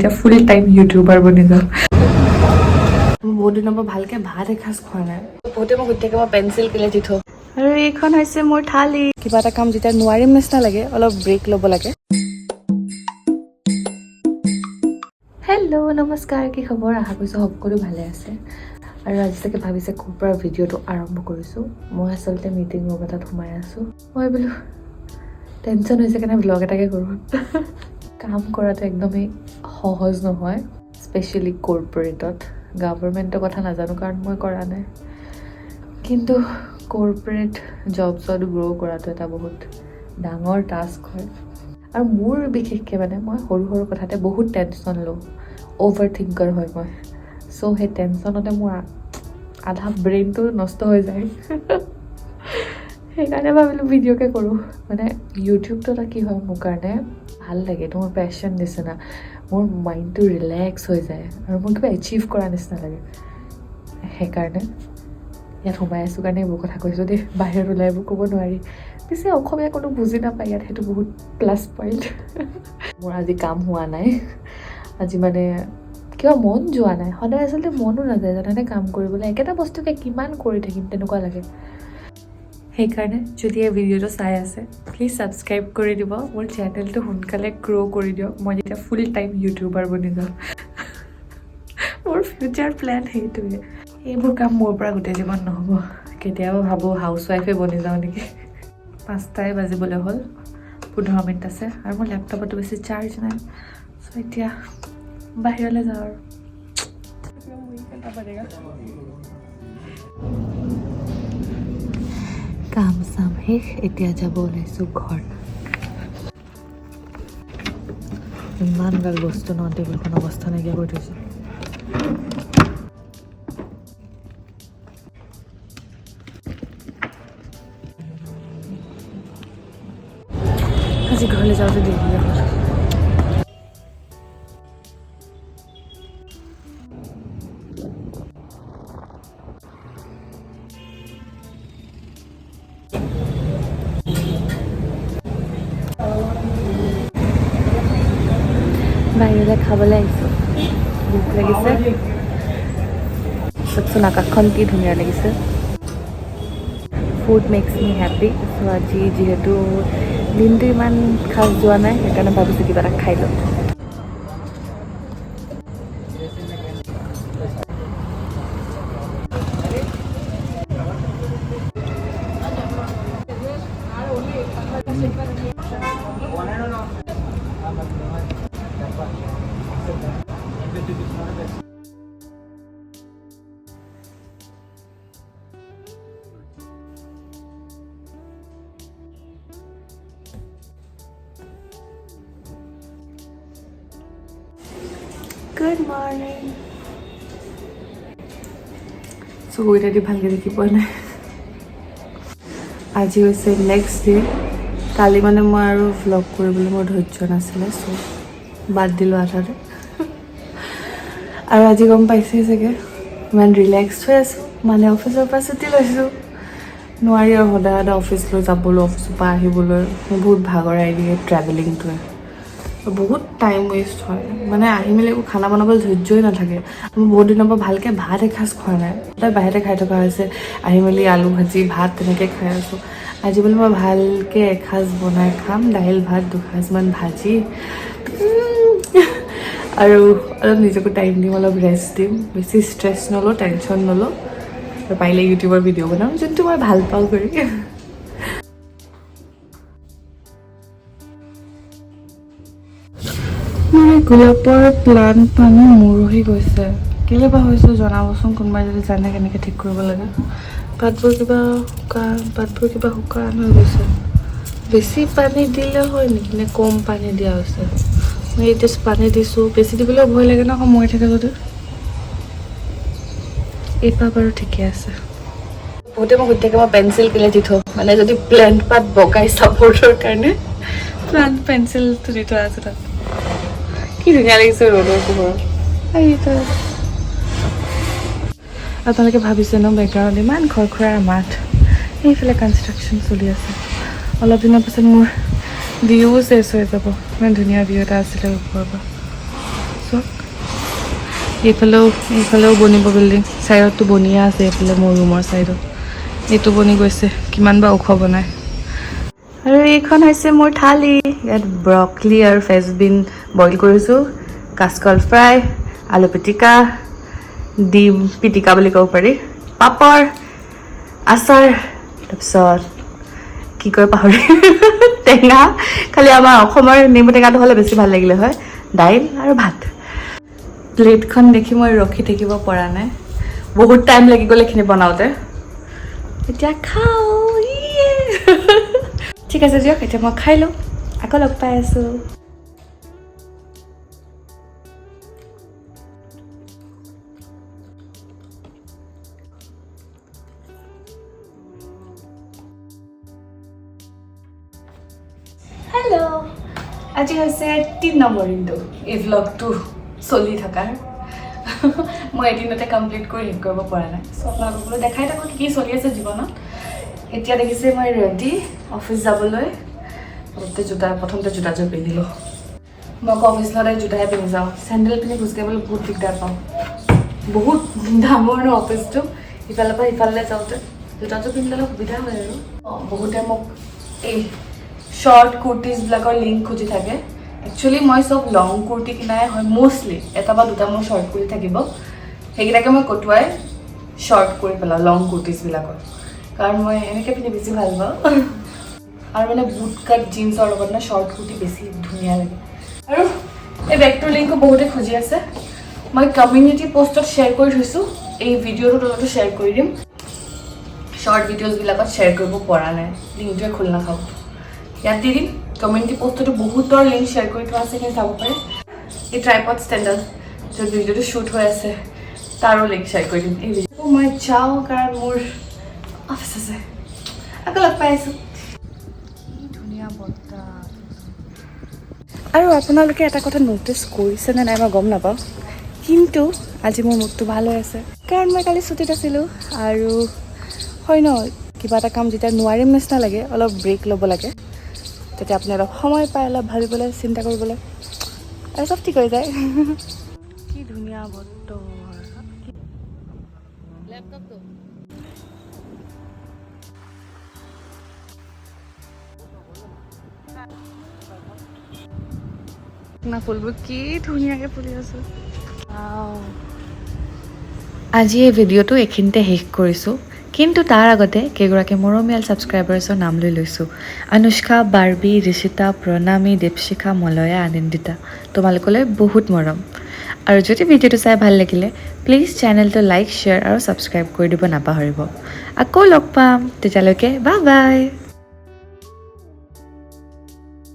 এতিয়া full time YouTuber বনি যাওঁ বহুত দিনৰ পৰা ভালকে ভাত এসাঁজ খোৱা নাই বহুতে মোক সুধি থাকে মই পেঞ্চিল কেলে দি থওঁ আৰু এইখন হৈছে মোৰ থালি কিবা এটা কাম যেতিয়া নোৱাৰিম নিচিনা লাগে অলপ ব্ৰেক ল'ব লাগে হেল্ল' নমস্কাৰ কি খবৰ আশা কৰিছোঁ সকলো ভালে আছে আৰু আজি তাকে ভাবিছে ক'ৰ পৰা ভিডিঅ'টো আৰম্ভ কৰিছোঁ মই আচলতে মিটিং ৰুম এটাত সোমাই আছোঁ মই বোলো টেনশ্যন হৈছে কাৰণে ব্লগ এটাকে কৰোঁ কাম কৰাটো একদমেই সহজ নহয় স্পেচিয়েলি কৰ্পৰেটত গভৰ্ণমেণ্টৰ কথা নাজানো কাৰণ মই কৰা নাই কিন্তু কৰ্পৰেট জবছত গ্ৰ' কৰাটো এটা বহুত ডাঙৰ টাস্ক হয় আৰু মোৰ বিশেষকৈ মানে মই সৰু সৰু কথাতে বহুত টেনশ্যন লওঁ অ'ভাৰ থিংকাৰ হয় মই চ' সেই টেনশ্যনতে মোৰ আধা ব্ৰেইনটো নষ্ট হৈ যায় সেইকাৰণে ভাবিলোঁ ভিডিঅ'কে কৰোঁ মানে ইউটিউবটো এটা কি হয় মোৰ কাৰণে ভাল লাগে এইটো মোৰ পেশ্যন নিচিনা মোৰ মাইণ্ডটো ৰিলেক্স হৈ যায় আৰু মোৰ কিবা এচিভ কৰা নিচিনা লাগে সেইকাৰণে ইয়াত সোমাই আছোঁ কাৰণে এইবোৰ কথা কৈছোঁ দেই বাহিৰত ওলাই এইবোৰ ক'ব নোৱাৰি পিছে অসমীয়া কোনো বুজি নাপায় ইয়াত সেইটো বহুত প্লাছ পইণ্ট মোৰ আজি কাম হোৱা নাই আজি মানে কিবা মন যোৱা নাই সদায় আচলতে মনো নাযায় জানানে কাম কৰিবলৈ একেটা বস্তুকে কিমান কৰি থাকিম তেনেকুৱা লাগে সেইকাৰণে যদি এই ভিডিঅ'টো চাই আছে প্লিজ ছাবস্ক্ৰাইব কৰি দিব মোৰ চেনেলটো সোনকালে গ্ৰ' কৰি দিয়ক মই যেতিয়া ফুল টাইম ইউটিউবাৰ বনি যাওঁ মোৰ ফিউচাৰ প্লেন সেইটোৱে এইবোৰ কাম মোৰ পৰা গোটেই জীৱন নহ'ব কেতিয়াবা ভাবোঁ হাউচৱাইফে বনি যাওঁ নেকি 5টাই বাজিবলৈ হ'ল 15 মিনিট আছে আৰু মোৰ লেপটপতো বেছি চাৰ্জ নাই চ' এতিয়া বাহিৰলৈ যাওঁ আৰু কাম চাম শেষ এতিয়া যাব ওলাইছোঁ ঘৰ ইমান গাল বস্তু ন টেবুলখন অৱস্থা নাইকিয়া কৰি থৈছোঁ আজি ঘৰলৈ যাওঁতে দেৰি হ'ল বাহিৰলৈ খাবলৈ আহিছোঁ ভোক লাগিছে চবচোন আকাশখন কি ধুনীয়া লাগিছে ফুড মেক্স মি হেপ্পী চ' আজি যিহেতু দিনটো ইমান খাজ যোৱা নাই সেইকাৰণে ভাবিছোঁ কিবা এটা খাই লওঁ Good morning. চকুকেইটা ভালকৈ দেখি পোৱা নাই আজি হৈছে নেক্সট ডে কালি মানে মই আৰু ভ্লগ কৰিবলৈ মোৰ ধৈৰ্য নাছিলে চ' বাদ দিলোঁ আধাতে আৰু আজি গম পাইছেই চাগে ইমান ৰিলেক্স হৈ আছোঁ মানে অফিচৰ পৰা ছুটি লৈছোঁ নোৱাৰি আৰু সদায় সদায় অফিচলৈ যাবলৈ অফিচৰ পৰা আহিবলৈ মোৰ বহুত ভাগৰাই দিয়ে ট্ৰেভেলিংটোৱে বহুত টাইম ৱেষ্ট হয় মানে আহি মেলি একো খানা বনাবলৈ ধৈৰ্যই নাথাকে মই বহুত দিনৰ পৰা ভালকৈ ভাত এসাঁজ খোৱা নাই সদায় বাহিৰতে খাই থকা হৈছে আহি মেলি আলু ভাজি ভাত তেনেকৈ খাই আছোঁ আজি বোলে মই ভালকৈ এসাঁজ বনাই খাম দাইল ভাত দুসাঁজমান ভাজি আৰু অলপ নিজকো টাইম দিম অলপ ৰেষ্ট দিম বেছি ষ্ট্ৰেছ নলওঁ টেনশ্যন নলওঁ আৰু পাৰিলে ইউটিউবৰ ভিডিঅ' বনাম যোনটো মই ভাল পাওঁ কৰি গোলাপৰ প্লান্ট মানে মৰহি গৈছে কেলৈ বা হৈছে জনাবচোন কোনোবাই যদি জানে কেনেকৈ ঠিক কৰিব লাগে পাতবোৰ কিবা শুকান হৈ গৈছে বেছি পানী দিলে হয় নেকি নে কম পানী দিয়া হৈছে মই এতিয়া পানী দিছোঁ বেছি দিবলৈও ভয় লাগে ন সময় থাকে যদি এইপাহ বাৰু ঠিকে আছে বহুতে মোক সুধি থাকে মই পেঞ্চিল কেলে দি থওঁ মানে যদি প্লেণ্ট পাত বগাই ছাপৰ্টৰ কাৰণে প্লান্ট পেঞ্চিলটো দি থোৱা আছে তাত কি ধুনীয়া লাগিছে ৰ'দৰ পোহৰত আপোনালোকে ভাবিছে ন বেকগ্ৰাউণ্ড ইমান খৰখৰাৰ মাত সেইফালে কনষ্ট্ৰাকশ্যন চলি আছে অলপ দিনৰ পাছত মোৰ ভিউ চেছ হৈ যাব ইমান ধুনীয়া ভিউ এটা আছিলে ওপৰৰ পৰা চ' এইফালেও বনিব বিল্ডিং চাইডতো বনিয়ে আছে এইফালে মোৰ ৰুমৰ চাইডত এইটো বনি গৈছে কিমান বা ওখ বনায় আৰু এইখন হৈছে মোৰ থালি ইয়াত ব্ৰকলি আৰু ফ্ৰেঞ্চবিন বইল কৰিছোঁ কাচকল ফ্ৰাই আলু পিটিকা ডিম পিটিকা বুলি ক'ব পাৰি পাপৰ আচাৰ তাৰপিছত কি কয় পাহৰি টেঙা খালি আমাৰ অসমৰ নেমু টেঙাটো হ'লে বেছি ভাল লাগিলে হয় দাইল আৰু ভাত প্লেটখন দেখি মই ৰখি থাকিব পৰা নাই বহুত টাইম লাগি গ'ল এইখিনি বনাওঁতে এতিয়া খাওঁ ঠিক আছে দিয়ক এতিয়া মই খাই লওঁ আকৌ লগ পাই আছোঁ হেল্ল' আজি হৈছে 3 নম্বৰ দিনটো এই ভ্লগটো চলি থকাৰ মই এদিনতে কমপ্লিট কৰি শেষ কৰিব পৰা নাই চ' আপোনালোকলৈ দেখাই থাকোঁ কি চলি আছে জীৱনত এতিয়া দেখিছে মই ৰেডি অফিচ যাবলৈ প্ৰথমতে জোতাযোৰ পিন্ধিলোঁ মই আকৌ অফিচ সদায় জোতাহে পিন্ধি যাওঁ চেণ্ডেল পিন্ধি খোজকাঢ়িবলৈ বহুত দিগদাৰ পাওঁ বহুত ডাঙৰ ন অফিচটো ইফালৰ পৰা সিফালে যাওঁতে জোতাযোৰ পিন্ধিলে সুবিধা হয় আৰু বহুতে মোক এই শ্বৰ্ট কুৰ্তিজবিলাকৰ লিংক খুজি থাকে একচুৱেলি মই চব লং কুৰ্তি কিনাই হয় মষ্টলি এটা বা দুটা মোৰ শ্বৰ্ট কুৰ্তি থাকিব সেইকেইটাকে মই কটোৱাই শ্বৰ্ট কৰি পেলাওঁ লং কুৰ্তিজবিলাকৰ কাৰণ মই এনেকৈ পিন্ধি বেছি ভাল পাওঁ আৰু মানে বুট কাট জিন্সৰ লগত মানে শ্বৰ্ট কুৰ্তি বেছি ধুনীয়া লাগে আৰু এই বেগটোৰ লিংকো বহুতে খুজি আছে মই কমিউনিটি পষ্টত শ্বেয়াৰ কৰি থৈছোঁ এই ভিডিঅ'টো তলতো শ্বেয়াৰ কৰি দিম শ্বৰ্ট ভিডিঅ'জবিলাকত শ্বেয়াৰ কৰিব পৰা নাই লিংকটোৱে খোল নাখাব ইয়াত দি দিম কমিউনিটি পষ্টতো বহুতৰ লিংক শ্বেয়াৰ কৰি থোৱা আছে সেইখিনি চাব পাৰে এই ট্ৰাইপড ষ্টেণ্ডাল য'ত ভিডিঅ'টো শ্বুট হৈ আছে তাৰো লিংক শ্বেয়াৰ কৰি দিম এই ভিডিঅ'টো মই যাওঁ কাৰণ মোৰ অফিচ আছে আকৌ লগ পাই আছোঁ ধুনীয়া বতাহ আৰু আপোনালোকে এটা কথা ন'টিছ কৰিছেনে নাই মই গম নাপাওঁ কিন্তু আজি মোৰ মুডটো ভাল হৈ আছে কাৰণ মই কালি ছুটীত আছিলোঁ আৰু হয় ন কিবা এটা কাম যেতিয়া নোৱাৰিম নিচিনা লাগে অলপ ব্ৰেক ল'ব লাগে তেতিয়া আপুনি অলপ সময় পায় অলপ ভাবিবলৈ চিন্তা কৰিবলৈ আৰু চব ঠিক হৈ যায় কি ধুনীয়া বতৰ লেপটপটো ফুলবোৰ কি ধুনীয়াকৈ ফুলি আছে আজি এই ভিডিঅ'টো এইখিনিতে শেষ কৰিছোঁ কিন্তু তাৰ আগতে কেইগৰাকী মৰমীয়াল ছাবস্ক্ৰাইবাৰ্ছৰ নাম লৈ লৈছোঁ অনুষ্কা বাৰ্বী ঋষিতা প্ৰণামী দীপশিখা মলয়া আনন্দিতা তোমালোকলৈ বহুত মৰম আৰু যদি ভিডিঅ'টো চাই ভাল লাগিলে প্লিজ চেনেলটো লাইক শ্বেয়াৰ আৰু ছাবস্ক্ৰাইব কৰি দিব নাপাহৰিব আকৌ লগ পাম তেতিয়ালৈকে বাই বাই